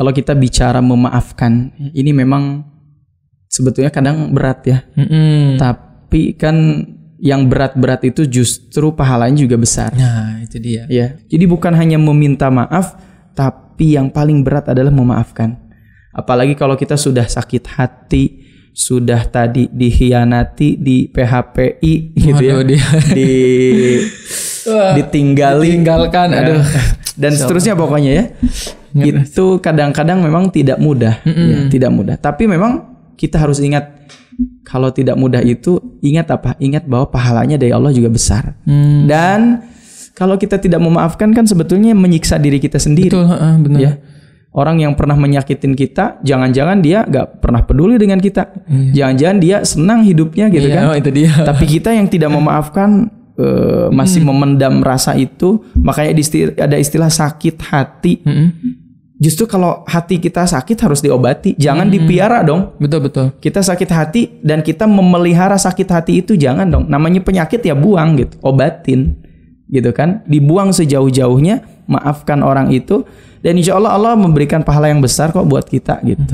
kalau kita bicara memaafkan, ini memang sebetulnya kadang berat ya. Tapi kan yang berat-berat itu justru pahalanya juga besar. Nah, itu dia. Ya. Jadi bukan hanya meminta maaf, tapi yang paling berat adalah memaafkan. Apalagi kalau kita sudah sakit hati, sudah tadi dikhianati, di PHPI gitu ya. Ditinggalkan, aduh. Dan seterusnya pokoknya ya. Itu kadang-kadang memang tidak mudah, ya, tidak mudah. Tapi memang kita harus ingat, kalau tidak mudah itu ingat apa? Ingat bahwa pahalanya dari Allah juga besar. Dan kalau kita tidak memaafkan kan sebetulnya menyiksa diri kita sendiri. Betul, benar. Ya. Orang yang pernah menyakitin kita, jangan-jangan dia gak pernah peduli dengan kita. Jangan-jangan dia senang hidupnya gitu kan. Itu dia. Tapi kita yang tidak memaafkan, masih memendam rasa itu. Makanya ada istilah sakit hati. Justru kalau hati kita sakit harus diobati. Jangan dipiara dong. Betul. Kita sakit hati dan kita memelihara sakit hati itu, jangan dong. Namanya penyakit ya buang gitu. Obatin gitu kan. Dibuang sejauh-jauhnya. Maafkan orang itu. Dan insya Allah Allah memberikan pahala yang besar kok buat kita gitu.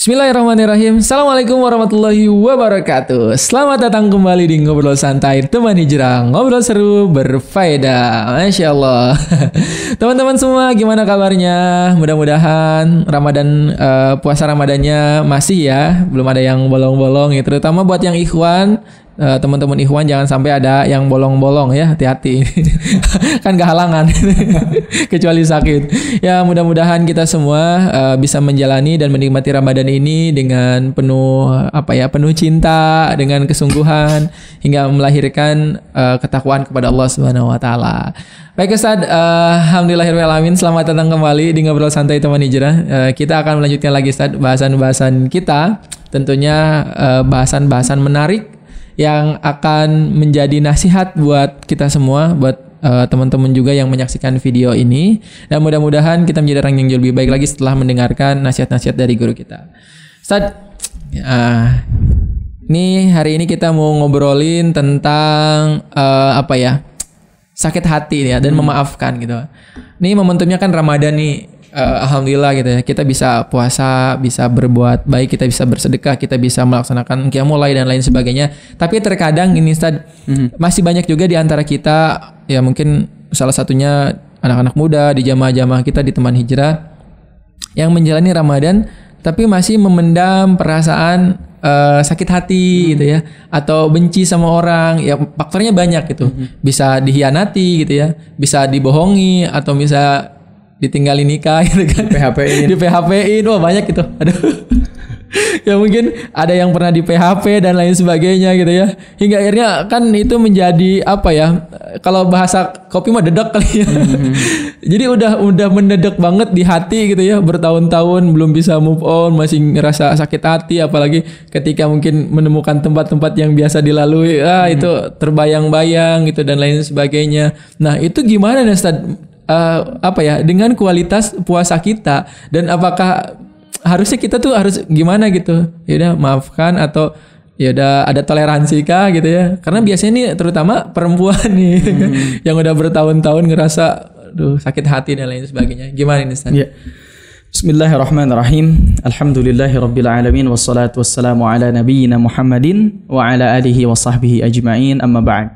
Bismillahirrahmanirrahim. Assalamualaikum warahmatullahi wabarakatuh. Selamat datang kembali di Ngobrol Santai Teman Hijrah. Ngobrol seru berfaedah. Masya Allah. Teman-teman semua gimana kabarnya? Mudah-mudahan Ramadan, puasa Ramadannya masih ya, belum ada yang bolong-bolong ya. Terutama buat yang ikhwan, teman-teman ikhwan jangan sampai ada yang bolong-bolong ya, hati-hati. Kan gak halangan kecuali sakit. Ya mudah-mudahan kita semua bisa menjalani dan menikmati Ramadan ini dengan penuh penuh cinta, dengan kesungguhan hingga melahirkan ketakwaan kepada Allah Subhanahu wa taala. Baik Ustaz, alhamdulillahirabbil alamin. Selamat datang kembali di Ngobrol Santai Teman Hijrah. Kita akan melanjutkan lagi Ustaz bahasan-bahasan kita, tentunya bahasan-bahasan menarik yang akan menjadi nasihat buat kita semua, buat teman-teman juga yang menyaksikan video ini. Dan mudah-mudahan kita menjadi orang yang jauh lebih baik lagi setelah mendengarkan nasihat-nasihat dari guru kita. Ustaz, ini hari ini kita mau ngobrolin tentang sakit hati ya, dan memaafkan gitu. Ini momentumnya kan Ramadan nih. Alhamdulillah gitu ya, kita bisa puasa, bisa berbuat baik, kita bisa bersedekah, kita bisa melaksanakan qiyamul lail dan lain sebagainya. Tapi terkadang ini Ustaz, masih banyak juga di antara kita, ya mungkin salah satunya anak-anak muda di jamaah-jamaah kita di Teman Hijrah yang menjalani Ramadan tapi masih memendam perasaan sakit hati gitu ya, atau benci sama orang. Ya faktornya banyak gitu. Bisa dihianati gitu ya, bisa dibohongi, atau bisa ditinggalin nikah gitu kan, di PHP-in, wah banyak gitu. Aduh. Ya mungkin ada yang pernah di PHP dan lain sebagainya gitu ya. Hingga akhirnya kan itu menjadi kalau bahasa kopi mah dedek kali ya. Jadi udah mendadak banget di hati gitu ya, bertahun-tahun belum bisa move on, masih ngerasa sakit hati, apalagi ketika mungkin menemukan tempat-tempat yang biasa dilalui, itu terbayang-bayang gitu dan lain sebagainya. Nah, itu gimana nih Ustaz? Dengan kualitas puasa kita, dan apakah harusnya kita tuh harus gimana gitu? Ya udah maafkan, atau ya udah ada toleransi kah gitu ya? Karena biasanya nih terutama perempuan nih yang udah bertahun-tahun ngerasa sakit hati dan lain sebagainya. Gimana ini Ustaz? Ya. Bismillahirrahmanirrahim. Alhamdulillahirabbil alamin, wassalatu wassalamu ala nabiyyina Muhammadin wa ala alihi wa sahbihi ajmain. Amma ba'd.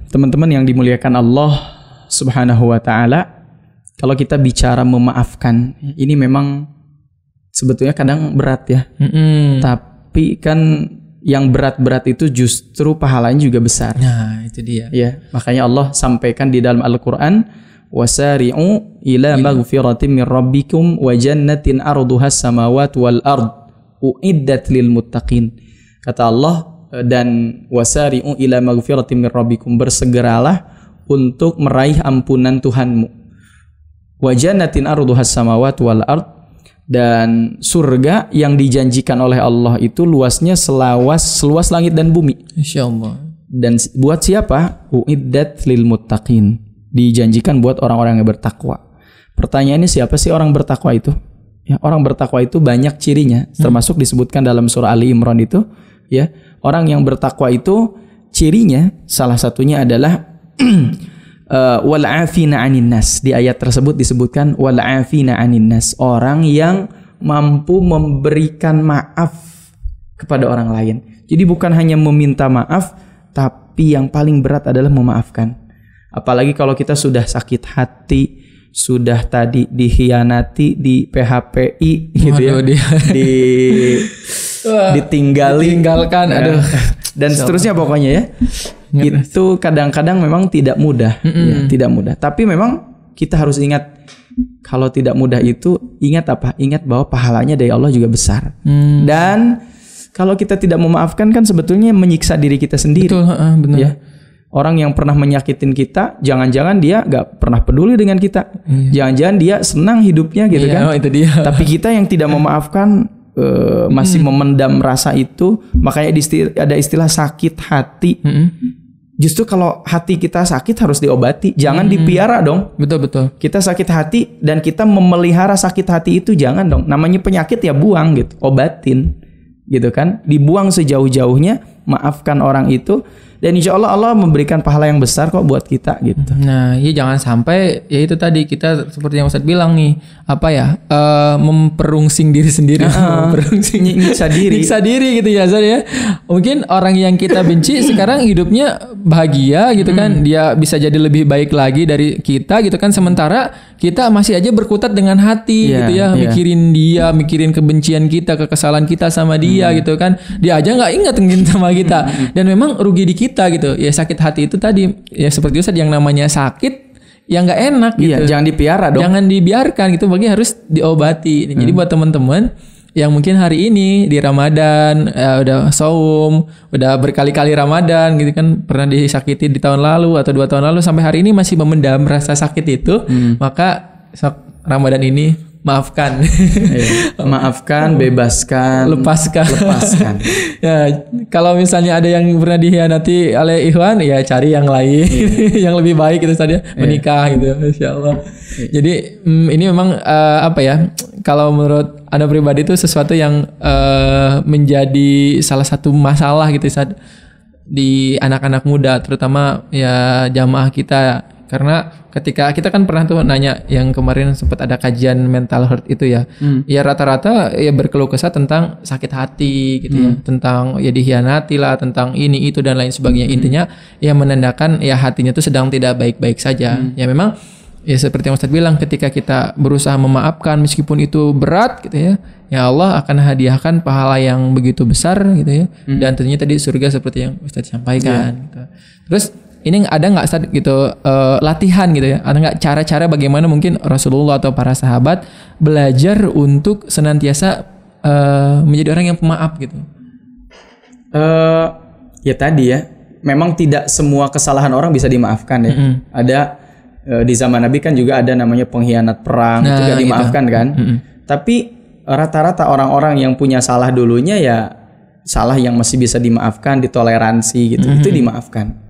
Teman-teman yang dimuliakan Allah Subhanahu wa ta'ala, kalau kita bicara memaafkan, ini memang sebetulnya kadang berat ya. Tapi kan yang berat-berat itu justru pahalanya juga besar. Nah, itu dia. Ya, makanya Allah sampaikan di dalam Al-Qur'an, wasari'u ila maghfiratin min rabbikum wa jannatin arduhas samawati wal ard uiddat lil muttaqin. Kata Allah, dan wasari'u ila maghfiratin min rabbikum, bersegeralah untuk meraih ampunan Tuhanmu. Wa jannatin arduhas samawati wal ard, dan surga yang dijanjikan oleh Allah itu luasnya seluas langit dan bumi. Insyaallah. Dan buat siapa? Uiddat lil muttaqin. Dijanjikan buat orang-orang yang bertakwa. Pertanyaannya, siapa sih orang bertakwa itu? Ya, orang bertakwa itu banyak cirinya, termasuk disebutkan dalam surah Ali Imran itu, ya. Orang yang bertakwa itu cirinya salah satunya adalah wal afina 'anin nas. Di ayat tersebut disebutkan wal afina 'anin nas, orang yang mampu memberikan maaf kepada orang lain. Jadi bukan hanya meminta maaf, tapi yang paling berat adalah memaafkan. Apalagi kalau kita sudah sakit hati, sudah tadi dikhianati, di PHPI gitu. Waduh, ya. Ditinggalkan, aduh. Dan seterusnya pokoknya ya. Itu kadang-kadang memang tidak mudah, ya, tidak mudah. Tapi memang kita harus ingat, kalau tidak mudah itu ingat apa? Ingat bahwa pahalanya dari Allah juga besar. Dan kalau kita tidak memaafkan kan sebetulnya menyiksa diri kita sendiri. Betul, benar. Ya. Orang yang pernah menyakitin kita, jangan-jangan dia gak pernah peduli dengan kita. Jangan-jangan dia senang hidupnya gitu kan. Itu dia. Tapi kita yang tidak memaafkan, masih memendam rasa itu. Makanya ada istilah sakit hati. Justru kalau hati kita sakit harus diobati. Jangan dipiara dong. Betul. Kita sakit hati dan kita memelihara sakit hati itu, jangan dong. Namanya penyakit ya buang gitu. Obatin gitu kan. Dibuang sejauh-jauhnya. Maafkan orang itu. Dan insya Allah Allah memberikan pahala yang besar kok buat kita gitu. Nah, ya jangan sampai ya itu tadi kita seperti yang Ustadz bilang nih, apa ya, memperungsing diri sendiri, nyiksa diri gitu ya Ustadz ya. Mungkin orang yang kita benci sekarang hidupnya bahagia gitu kan, dia bisa jadi lebih baik lagi dari kita gitu kan, sementara kita masih aja berkutat dengan hati gitu ya, mikirin dia, mikirin kebencian kita, kekesalan kita sama dia gitu kan. Dia aja nggak ingat sama kita. Dan memang rugi di kita gitu. Ya sakit hati itu tadi ya seperti Ustadz, yang namanya sakit yang nggak enak gitu. Iya, jangan dipiara dong. Jangan dibiarkan gitu, bagi harus diobati. Jadi buat teman-teman yang mungkin hari ini di Ramadan udah saum, udah berkali-kali Ramadan gitu kan, pernah disakiti di tahun lalu atau 2 tahun lalu, sampai hari ini masih memendam rasa sakit itu, maka Ramadan ini maafkan. Maafkan, bebaskan, lepaskan. Ya, kalau misalnya ada yang pernah dikhianati oleh ikhwan, ya cari yang lain yang lebih baik gitu saja, menikah gitu, insyaallah. Jadi ini memang apa ya? Kalau menurut Anda pribadi itu sesuatu yang menjadi salah satu masalah gitu saat di anak-anak muda, terutama ya jamaah kita. Karena ketika kita kan pernah tuh nanya, yang kemarin sempat ada kajian mental health itu ya, ya rata-rata ya berkeluh kesah tentang sakit hati gitu ya, tentang ya dikhianati lah, tentang ini itu dan lain sebagainya. Intinya ya menandakan ya hatinya tuh sedang tidak baik-baik saja. Ya memang ya seperti yang Ustadz bilang, ketika kita berusaha memaafkan meskipun itu berat gitu ya, ya Allah akan hadiahkan pahala yang begitu besar gitu ya. Dan tentunya tadi surga seperti yang Ustadz sampaikan gitu. Terus ini ada nggak Ustadz gitu latihan gitu ya? Ada nggak cara-cara bagaimana mungkin Rasulullah atau para sahabat belajar untuk senantiasa menjadi orang yang pemaaf gitu? Ya tadi ya, memang tidak semua kesalahan orang bisa dimaafkan ya. Ada di zaman Nabi kan juga ada namanya pengkhianat perang, itu gak dimaafkan gitu kan. Tapi rata-rata orang-orang yang punya salah dulunya ya salah yang masih bisa dimaafkan, ditoleransi gitu, itu dimaafkan.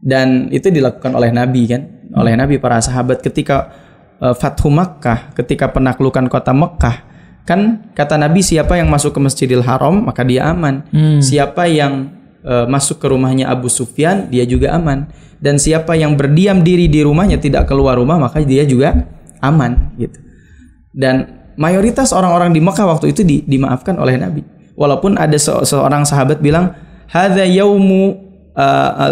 Dan itu dilakukan oleh Nabi kan, oleh Nabi, para sahabat ketika Fathu Makkah, ketika penaklukan kota Mekkah, kan kata Nabi, siapa yang masuk ke Masjidil Haram maka dia aman. Siapa yang masuk ke rumahnya Abu Sufyan, dia juga aman. Dan siapa yang berdiam diri di rumahnya, tidak keluar rumah, maka dia juga aman gitu. Dan mayoritas orang-orang di Mekkah waktu itu dimaafkan oleh Nabi. Walaupun ada seorang sahabat bilang, hadza yaumu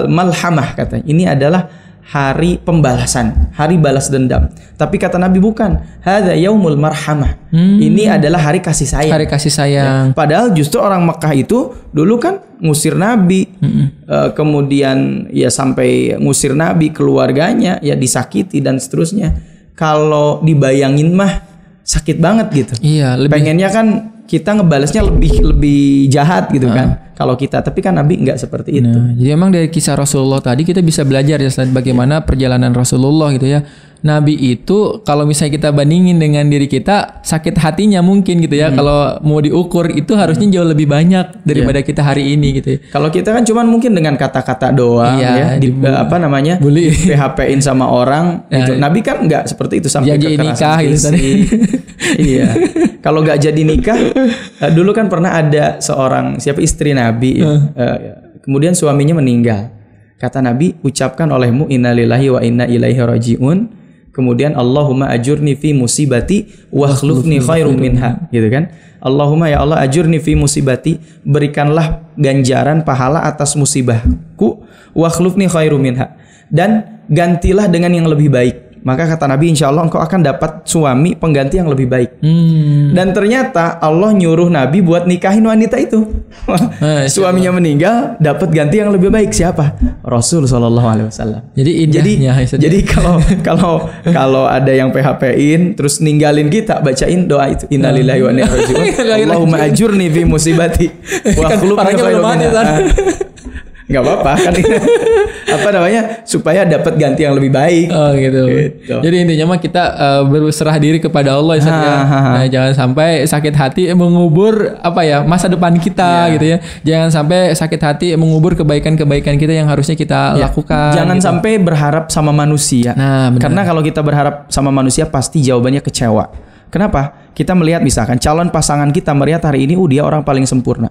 malhamah, katanya ini adalah hari pembalasan, hari balas dendam. Tapi kata Nabi bukan, hadza yaumul marhamah. Ini adalah hari kasih sayang. Hari kasih sayang. Ya, padahal justru orang Mekkah itu dulu kan ngusir Nabi, kemudian ya sampai ngusir Nabi, keluarganya ya disakiti dan seterusnya. Kalau dibayangin mah sakit banget gitu. Iya, pengennya kan kita ngebalasnya lebih jahat gitu kan. kalau kita, tapi kan Nabi nggak seperti itu. Nah, jadi emang dari kisah Rasulullah tadi kita bisa belajar ya Ustaz, bagaimana perjalanan Rasulullah gitu ya. Nabi itu kalau misalnya kita bandingin dengan diri kita, sakit hatinya mungkin gitu ya. Kalau mau diukur itu harusnya jauh lebih banyak daripada kita hari ini gitu ya. Kalau kita kan cuman mungkin dengan kata-kata doang Iya, ya, bully, PHP-in sama orang gitu. Nabi kan nggak seperti itu sampai jadi nikah kekerasan gitu tadi. Iya. Kalau nggak jadi nikah, dulu kan pernah ada seorang istri Nabi, kemudian suaminya meninggal. Kata Nabi, ucapkan olehmu innalillahi wa inna ilaihi rajiun. Kemudian Allahumma ajurni fi musibati wa akhlufni khairum minha, gitu kan? Allahumma ya Allah ajurni fi musibati, berikanlah ganjaran pahala atas musibahku, wa akhlufni khairum minha, dan gantilah dengan yang lebih baik. Maka kata Nabi, insya Allah engkau akan dapat suami pengganti yang lebih baik. Dan ternyata Allah nyuruh Nabi buat nikahin wanita itu. Suaminya meninggal, dapat ganti yang lebih baik. Siapa? Rasul SAW. Jadi kalau ada yang PHP-in terus ninggalin kita, bacain doa itu. Innalillahi wa inna ilaihi raji'un. Allahumma ajurni fi musibati wa akhlufni khairum minha. Nggak apa-apa kan, supaya dapat ganti yang lebih baik. Oh gitu. Jadi intinya mah kita berserah diri kepada Allah ya. Nah, jangan sampai sakit hati mengubur masa depan kita gitu ya. Jangan sampai sakit hati mengubur kebaikan-kebaikan kita yang harusnya kita lakukan. Jangan sampai berharap sama manusia. Karena kalau kita berharap sama manusia pasti jawabannya kecewa. Kenapa? Kita melihat misalkan calon pasangan kita melihat hari ini dia orang paling sempurna.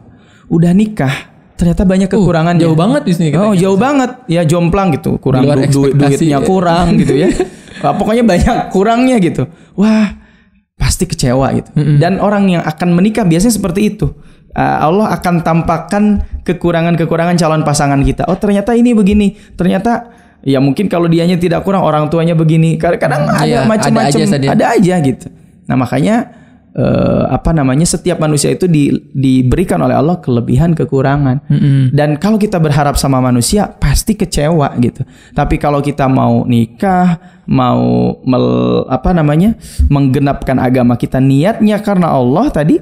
Udah nikah, ternyata banyak kekurangannya. Jauh banget di sini. Jauh banget. Ya jomplang gitu. Kurang duitnya kurang gitu ya. Pokoknya banyak kurangnya gitu. Wah, pasti kecewa gitu. Dan orang yang akan menikah biasanya seperti itu. Allah akan tampakkan kekurangan-kekurangan calon pasangan kita. Oh, ternyata ini begini. Ternyata ya mungkin kalau dianya tidak kurang, orang tuanya begini. Kadang ada macam-macam. Ada aja gitu. Nah, makanya setiap manusia itu diberikan oleh Allah kelebihan kekurangan. Dan kalau kita berharap sama manusia pasti kecewa gitu. Tapi kalau kita mau nikah, mau menggenapkan agama kita, niatnya karena Allah tadi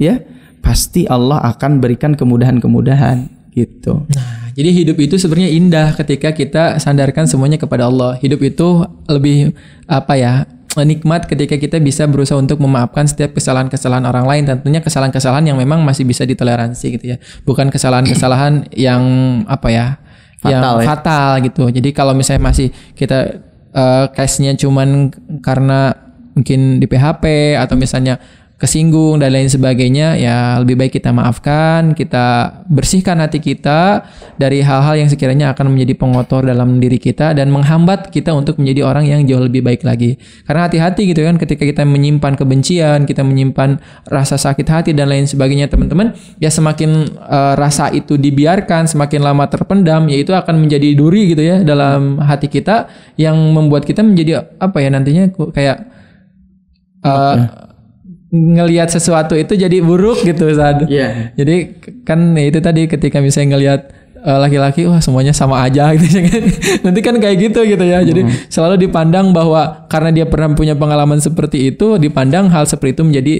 ya, pasti Allah akan berikan kemudahan-kemudahan gitu. Nah, jadi hidup itu sebenarnya indah ketika kita sandarkan semuanya kepada Allah. Hidup itu lebih nikmat ketika kita bisa berusaha untuk memaafkan setiap kesalahan-kesalahan orang lain, tentunya kesalahan-kesalahan yang memang masih bisa ditoleransi gitu ya, bukan kesalahan-kesalahan yang fatal gitu. Jadi kalau misalnya masih kita case-nya cuman karena mungkin di PHP atau misalnya kesinggung dan lain sebagainya, ya lebih baik kita maafkan, kita bersihkan hati kita dari hal-hal yang sekiranya akan menjadi pengotor dalam diri kita dan menghambat kita untuk menjadi orang yang jauh lebih baik lagi. Karena hati-hati gitu kan, ketika kita menyimpan kebencian, kita menyimpan rasa sakit hati dan lain sebagainya, teman-teman, ya semakin rasa itu dibiarkan, semakin lama terpendam, ya itu akan menjadi duri gitu ya dalam hati kita, yang membuat kita menjadi nantinya kayak ngelihat sesuatu itu jadi buruk gitu Ustaz. Jadi kan itu tadi ketika misalnya ngelihat laki-laki, wah semuanya sama aja gitu. Nanti kan kayak gitu ya. Jadi selalu dipandang bahwa karena dia pernah punya pengalaman seperti itu, dipandang hal seperti itu menjadi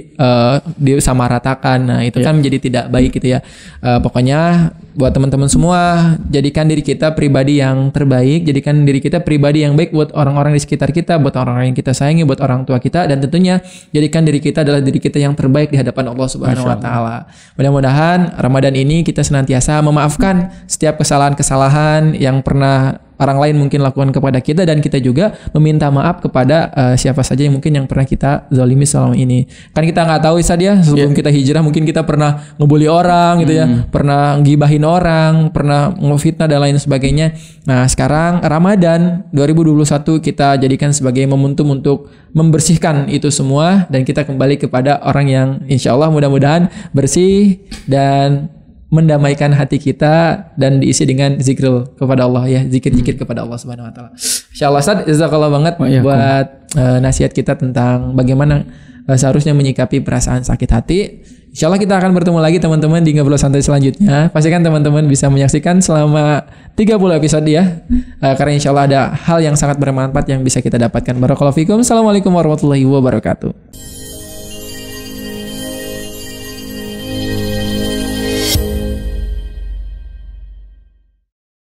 disamaratakan. Nah, itu kan menjadi tidak baik gitu ya. Pokoknya buat teman-teman semua, jadikan diri kita pribadi yang terbaik, jadikan diri kita pribadi yang baik buat orang-orang di sekitar kita, buat orang-orang yang kita sayangi, buat orang tua kita, dan tentunya jadikan diri kita adalah diri kita yang terbaik di hadapan Allah Subhanahu wa taala. Mudah-mudahan Ramadan ini kita senantiasa memaafkan setiap kesalahan-kesalahan yang pernah orang lain mungkin lakukan kepada kita, dan kita juga meminta maaf kepada siapa saja yang pernah kita zalimi selama ini. Kan kita nggak tahu Ustaz ya, sebelum kita hijrah mungkin kita pernah ngebully orang gitu ya, pernah gibahin orang, pernah ngefitnah dan lain sebagainya. Nah, sekarang Ramadan 2021 kita jadikan sebagai momentum untuk membersihkan itu semua, dan kita kembali kepada orang yang insya Allah mudah-mudahan bersih dan mendamaikan hati kita dan diisi dengan zikir kepada Allah ya, zikir-zikir kepada Allah Subhanahu wa taala. Insyaallah Ustaz, jazakallah banget buat nasihat kita tentang bagaimana seharusnya menyikapi perasaan sakit hati. Insyaallah kita akan bertemu lagi teman-teman di Ngobrol Santai selanjutnya. Pastikan teman-teman bisa menyaksikan selama 30 episode ya. Karena insyaallah ada hal yang sangat bermanfaat yang bisa kita dapatkan. Barakallahu fikum. Assalamualaikum warahmatullahi wabarakatuh.